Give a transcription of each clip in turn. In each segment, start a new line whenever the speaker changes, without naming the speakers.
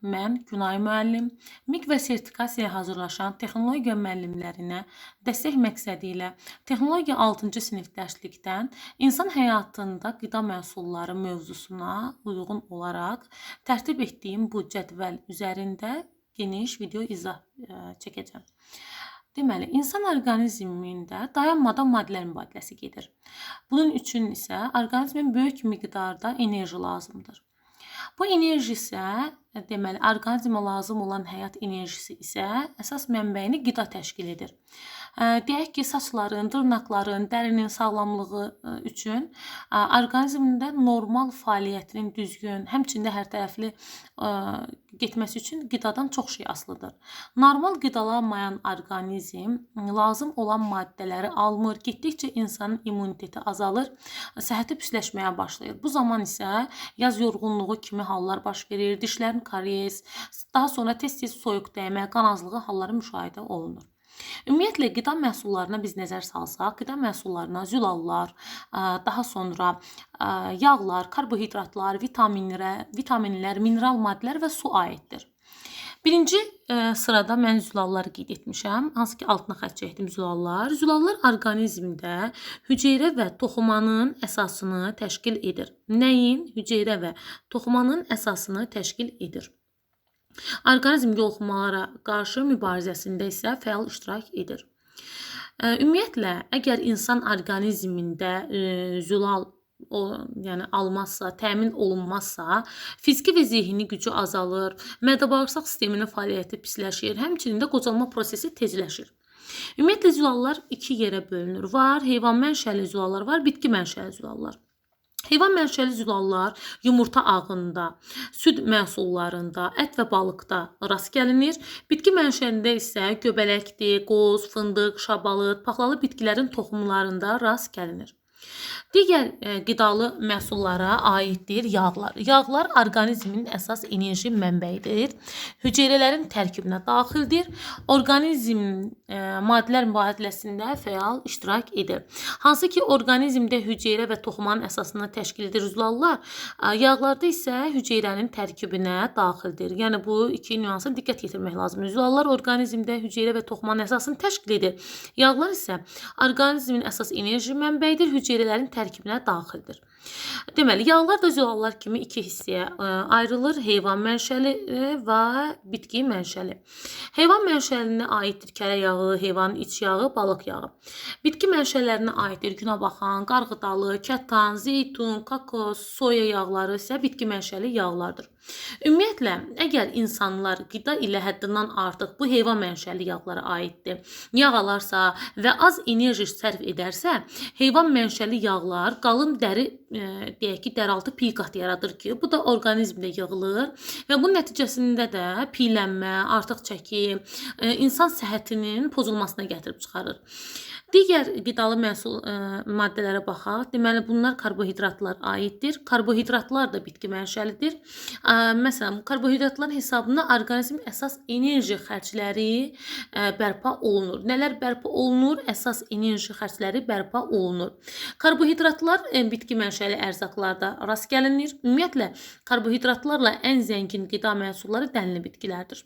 Mən Günay müəllim, MİQ və sertifikasiyaya hazırlaşan texnologiya müəllimlərinə dəstək məqsədi ilə texnologiya 6-cı sinif dərslikdən insan həyatında qida məhsulları mövzusuna uyğun olaraq tərtib etdiyim bu cədvəl üzərində geniş video izah çəkəcəm. Deməli, insan orqanizmində dayanmadan maddələr mübadiləsi gedir. Bunun üçün isə orqanizmin böyük miqdarda enerji lazımdır. Bu enerji isə, deməli, orqanizmə lazım olan həyat enerjisi isə əsas mənbəyini qida təşkil edir. Deyək ki, saçların, dırnaqların, dərinin sağlamlığı üçün orqanizmdə normal fəaliyyətinin düzgün, həmçində hər tərəfli getməsi üçün qidadan çox şey asılıdır. Normal qidalanmayan orqanizm lazım olan maddələri almır, getdikcə insanın immuniteti azalır, səhhəti pisləşməyə başlayır. Bu zaman isə yaz yorğunluğu kimi hallar baş verir, dişlərin karies, daha sonra tez-tez soyuq dəymə, qan azlığı halları müşahidə olunur. Ümumiyyətlə, qida məhsullarına biz nəzər salsaq, qida məhsullarına zülallar, daha sonra yağlar, karbohidratlar, vitaminlər, mineral maddələr və su aiddir. Birinci sırada mən zülalları qeyd etmişəm. Hansı ki, altına xətt çəkdim zülallar. Zülallar orqanizmdə hüceyrə və toxumanın əsasını təşkil edir. Nəyin? Hüceyrə və toxumanın əsasını təşkil edir. Orqanizm yoluxmalara qarşı mübarizəsində isə fəal iştirak edir. Ümumiyyətlə, əgər insan orqanizmində zülal yəni almazsa, təmin olunmazsa, fiziki və zehni gücü azalır, mədə-bağırsaq sisteminin fəaliyyəti pisləşir, həmçinin də qocalma prosesi tezləşir. Ümumiyyətlə, zülallar iki yerə bölünür. Var heyvan mənşəli zülallar, var bitki mənşəli zülallar. Heyvan mənşəli zülallar yumurta ağında, süd məhsullarında, ət və balıqda rast gəlinir. Bitki mənşəlində isə göbələkdir, qoz, fındıq, şabalıd, paxlalı bitkilərin toxumlarında rast gəlinir. Digər qidalı məhsullara aiddir yağlar. Yağlar orqanizmin əsas enerji mənbəyidir. Hüceyrələrin tərkibinə daxildir. Orqanizm maddələr mübadiləsində fəal iştirak edir. Hansı ki, orqanizmdə hüceyrə və toxumanın əsasını təşkil edir zülallar, yağlarda isə hüceyrənin tərkibinə daxildir. Yəni, bu iki nüansa diqqət yetirmək lazımdır. Zülallar orqanizmdə hüceyrə və toxumanın əsasını təşkil edir. Yağlar isə orqanizmin əsas enerji mənbəyidir, hüceyrələrin tərkibinə daxildir. Deməli, yağlar da zülallar kimi iki hissəyə ayrılır. Heyvan mənşəli və bitki mənşəli. Heyvan mənşəlinə aiddir kərə yağı, heyvanın iç yağı, balıq yağı. Bitki mənşələrinə aiddir günəbaxan, qarğıdalı, kətan, zeytun, kakos, soya yağları isə bitki mənşəli yağlardır. Ümumiyyətlə, əgər insanlar qida ilə həddindən artıq bu heyvan mənşəli yağlara aiddir, yağ alarsa və az enerji sərf edərsə, heyvan mənşəli yağlar qalın dəri, deyək ki, dəraltı piqat yaradır ki, bu da orqanizmdə yığılır və bunun nəticəsində də piylənmə, artıq çəki, insan səhhətinin pozulmasına gətirib çıxarır. Digər qidalı məhsul maddələrə baxaq. Deməli, bunlar karbohidratlar aiddir. Karbohidratlar da bitki mənşəlidir. Məsələn, karbohidratların hesabına orqanizmin əsas enerji xərcləri bərpa olunur. Nələr bərpa olunur? Əsas enerji xərcləri bərpa olunur. Karbohidratlar bitki mənşəli ərzaqlarda rast gəlinir. Ümumiyyətlə, karbohidratlarla ən zəngin qida məhsulları dənli bitkilərdir.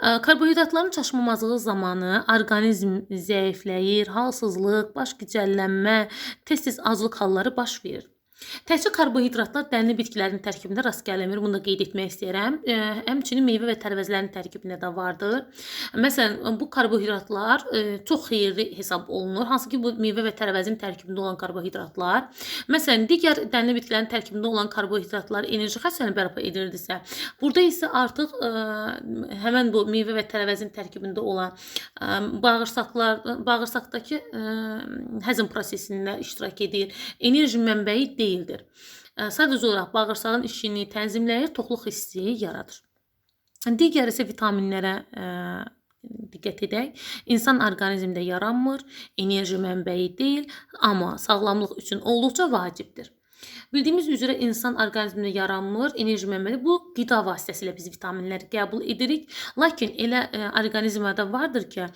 Karbohidratların çaşmamazlığı zamanı orqanizm zəifləyir, halsızlıq, baş gicəllənmə, tez-tez aclıq halları baş verir. Təkcə karbohidratlar dənli bitkilərin tərkibində rast gəlinmir. Bunu da qeyd etmək istəyirəm. Həmçinin meyvə və tərəvəzlərin tərkibində də vardır. Məsələn, bu karbohidratlar çox xeyirli hesab olunur. Hansı ki, bu meyvə və tərəvəzin tərkibində olan karbohidratlar. Məsələn, digər dənli bitkilərin tərkibində olan karbohidratlar enerji xərclərini bərpa edirdisə, burada isə artıq həmən bu meyvə və tərəvəzin tərkibində olan bağırsaqdakı həzm prosesində iştirak edir. Enerji mənbəyi deyildir. Sadəcə olaraq bağırsağın işini tənzimləyir, toxluq hissi yaradır. Digər isə vitaminlərə diqqət edək. İnsan orqanizmdə yaranmır, enerji mənbəyi deyil, amma sağlamlıq üçün olduqca vacibdir. Bildiyimiz üzrə insan orqanizmində yaranmır, enerji mənbəyi. Bu qida vasitəsilə biz vitaminləri qəbul edirik. Lakin elə orqanizmdə vardır ki,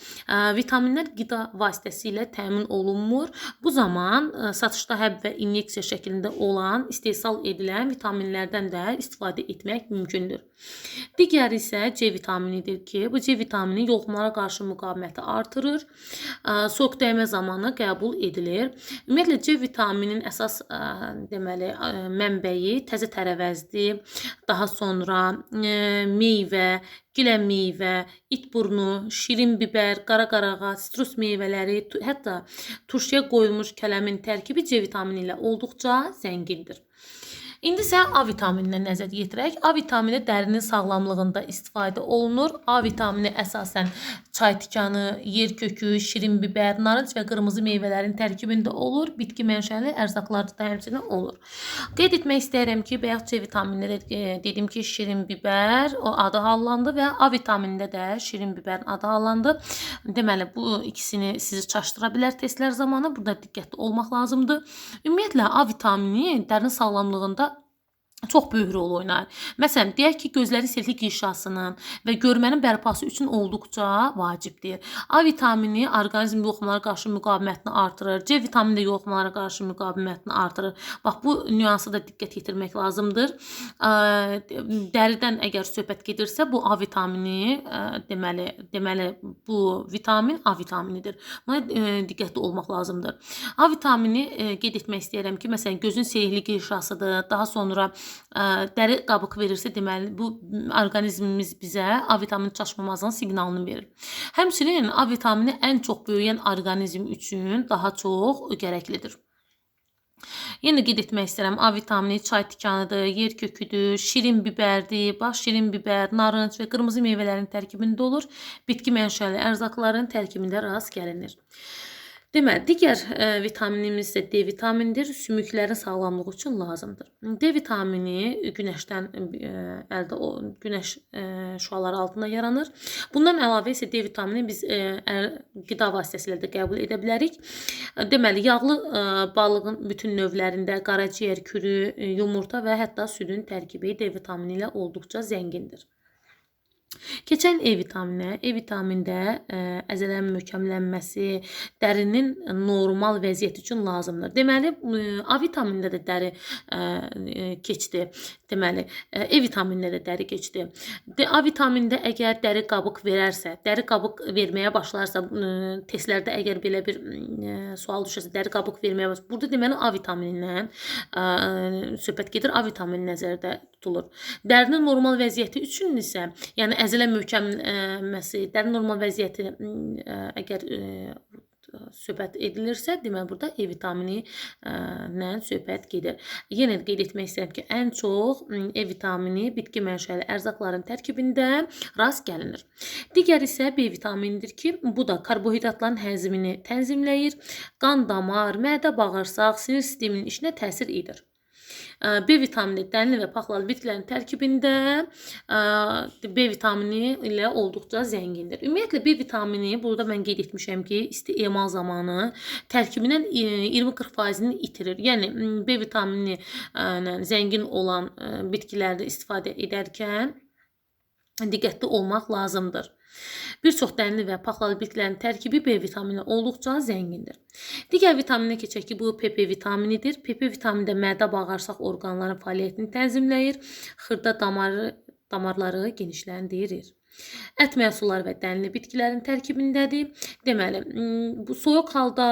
vitaminlər qida vasitəsilə təmin olunmur. Bu zaman satışda həb və inyeksiya şəklində olan, istehsal edilən vitaminlərdən də istifadə etmək mümkündür. Digəri isə C vitaminidir ki, bu C vitamini yoluxmalara qarşı müqaviməti artırır. Soyuq dəymə zamanı qəbul edilir. Ümumiyyətlə C vitamininin əsas deməli mənbəyi təzə tərəvəzdir. Daha sonra meyvə, gilə meyvə, itburnu, şirin bibər, qara qarağac, sitrus meyvələri, hətta turşuya qoyulmuş kələmin tərkibi C vitamini ilə olduqca zəngindir. İndi isə A vitamininə nəzər yetirək. A vitamini dərinin sağlamlığında istifadə olunur. A vitamini əsasən çay tikanı, yer kökü, şirin bibər, narınc və qırmızı meyvələrin tərkibində olur. Bitki mənşəli ərzaqlarda da həmçinin olur. Qeyd etmək istəyirəm ki, bayaq C vitaminində dedim ki, şirin bibər o adı hallandı və A vitaminində də şirin bibərin adı hallandı. Deməli, bu ikisini sizi çaşdıra bilər testlər zamanı. Burada diqqətli olmaq lazımdır. Ümumiyyətlə, A vitamini dərinin sağlamlığında çox böyük rol oynayır. Məsələn, deyək ki, gözlərin seltik inşasının və görmənin bərpası üçün olduqca vacibdir. A vitamini orqanizm yoluxmalara qarşı müqavimətini artırır. C vitamini də yoluxmalara qarşı müqavimətini artırır. Bax, bu nüansı da diqqət yetirmək lazımdır. Dəridən əgər söhbət gedirsə, bu A vitamini, deməli bu vitamin A vitaminidir. Buna diqqətli olmaq lazımdır. A vitamini qeyd etmək istəyirəm ki, məsələn, gözün seltik inşasıdır, daha sonra dəri qabıq verirsə, deməli, bu orqanizmimiz bizə A vitamini çatışmamazlığının siqnalını verir. Həmçinin A vitamini ən çox böyüyən orqanizm üçün daha çox gərəklidir. Yenə qeyd etmək istəyirəm, A vitamini çay tikanıdır, yer köküdür, şirin bibərdir, baş şirin bibər, narınc və qırmızı meyvələrin tərkibində olur. Bitki mənşəli ərzaqların tərkibində rast gəlinir. Deməli, digər vitaminimiz isə D vitaminidir. Sümüklərin sağlamlığı üçün lazımdır. D vitamini günəşdən günəş şüaları altında yaranır. Bundan əlavə isə D vitamini biz qida vasitəsilə də qəbul edə bilərik. Deməli, yağlı balığın bütün növlərində qaraciyər, kürü, yumurta və hətta südün tərkibi D vitamini ilə olduqca zəngindir. Keçən E vitamininə. E vitamində əzələnin möhkəmlənməsi, dərinin normal vəziyyəti üçün lazımdır. Deməli, A vitaminində də dəri keçdi. Deməli, E vitaminində də dəri keçdi. A vitaminində əgər dəri qabıq verərsə, dəri qabıq verməyə başlarsa, testlərdə əgər belə bir sual düşərsə, dəri qabıq verməyə başlarsa, burada deməli A vitaminindən söhbət gedir, A vitamini nəzərdə tutulur. Dərinin normal vəziyyəti üçün isə, yəni əzələ möhkəmlənməsi, dərin normal vəziyyəti əgər söhbət edilirsə, deməli burada E vitamini ilə söhbət gedir. Yenə qeyd etmək istəyirəm ki, ən çox E vitamini bitki mənşəli ərzaqların tərkibində rast gəlinir. Digər isə B vitaminidir ki, bu da karbohidratların həzmini tənzimləyir, qan damar, mədə, bağırsaq, sinir sisteminin işinə təsir edir. B vitamini dənli və paxlalı bitkilərin tərkibində B vitamini ilə olduqca zəngindir. Ümumiyyətlə, B vitamini, burada mən qeyd etmişəm ki, isti emal zamanı tərkibindən 20-40%-ni itirir. Yəni, B vitamini ilə zəngin olan bitkilərdə istifadə edərkən diqqətli olmaq lazımdır. Bir çox dənli və paxlalı bitkilərin tərkibi B vitamini olduqca zəngindir. Digər vitaminə keçək ki, bu PP vitaminidir. PP vitamini də mədə, bağırsaq orqanların fəaliyyətini tənzimləyir, xırda damarları genişləndirir. Ət məhsulları və dənli bitkilərin tərkibindədir. Deməli, bu soyuq halda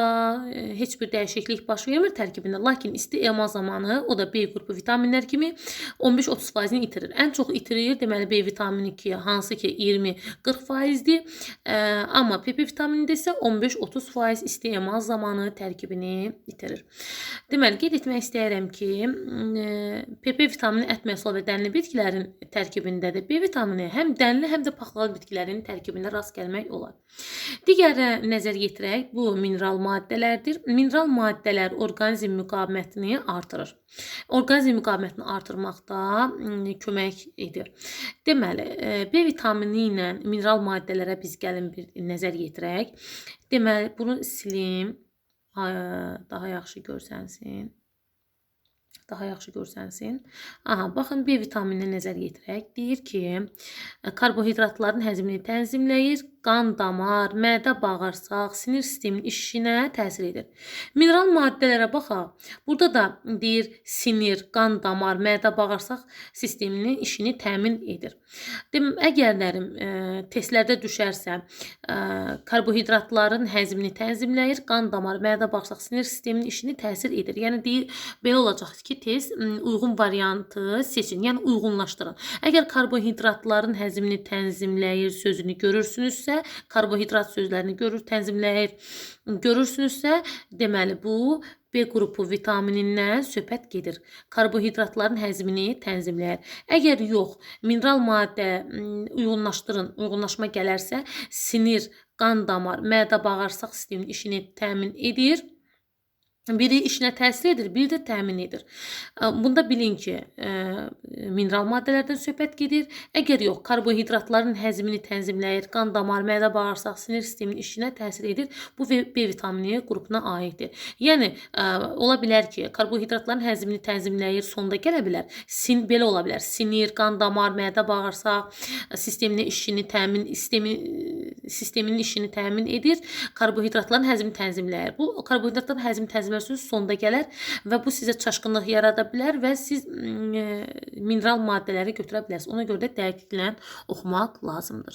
heç bir dəyişiklik baş vermir tərkibində, lakin isti emal zamanı o da B qrupu vitaminlər kimi 15-30%-ni itirir. Ən çox itirir, deməli, B vitamini ki, hansı ki 20-40%-dir. Amma PP vitaminində isə 15-30% isti emal zamanı tərkibini itirir. Deməli, qeyd etmək istəyirəm ki, PP vitamini ət məhsulları və dənli bitkilərin tərkibindədir. B vitamini həm dənli, həm də paxlalı bitkilərin tərkibində rast gəlmək olar. Digər nəzər yetirək, bu mineral maddələrdir. Mineral maddələr orqanizm müqavimətini artırır. Orqanizm müqavimətini artırmaqda kömək edir. Deməli, B vitamini ilə mineral maddələrə biz gəlin bir nəzər yetirək. Deməli, bunu silim, daha yaxşı görsənsin. daha yaxşı görsənsin. Aha, baxın B vitamininə nəzər yetirək. Deyir ki, karbohidratların həzmini tənzimləyir, qan, damar, mədə, bağırsaq, sinir sisteminin işinə təsir edir. Mineral maddələrə baxaq. Burada da deyir sinir, qan, damar, mədə, bağırsaq sisteminin işini təmin edir. Əgərlərim testlərdə düşərsə, karbohidratların həzmini tənzimləyir, qan, damar, mədə, bağırsaq, sinir sisteminin işini təsir edir. Yəni deyir, belə olacaq ki, test uyğun variantı seçin, yəni uyğunlaşdırın. Əgər karbohidratların həzmini tənzimləyir sözünü görürsünüzsə, karbohidrat sözlərini tənzimləyir görürsünüzsə, deməli bu B qrupu vitaminindən söhbət gedir. Karbohidratların həzmini tənzimləyir. Əgər yox, mineral maddə uyğunlaşma gələrsə, sinir, qan, damar, mədə, bağırsaq sisteminin işini təmin edir. Biri işinə təsir edir, biri də təmin edir. Bunda bilin ki, mineral maddələrdən söhbət gedir. Əgər yox, karbohidratların həzmini tənzimləyir, qan, damar, mədə, bağırsaq, sinir sisteminin işinə təsir edir. Bu B vitamini qrupuna aiddir. Yəni, ola bilər ki, karbohidratların həzmini tənzimləyir, sonda gələ bilər. Belə ola bilər. Sinir, qan, damar, mədə, bağırsaq sisteminin işini təmin edir. Karbohidratların həzmini tənzimləyir. Bu karbohidratların həzmini tənzimləyir sonda gələr və bu sizə çaşqınlıq yarada bilər və siz mineral maddələri götürə bilərsiniz. Ona görə də dəqiqliklə oxumaq lazımdır.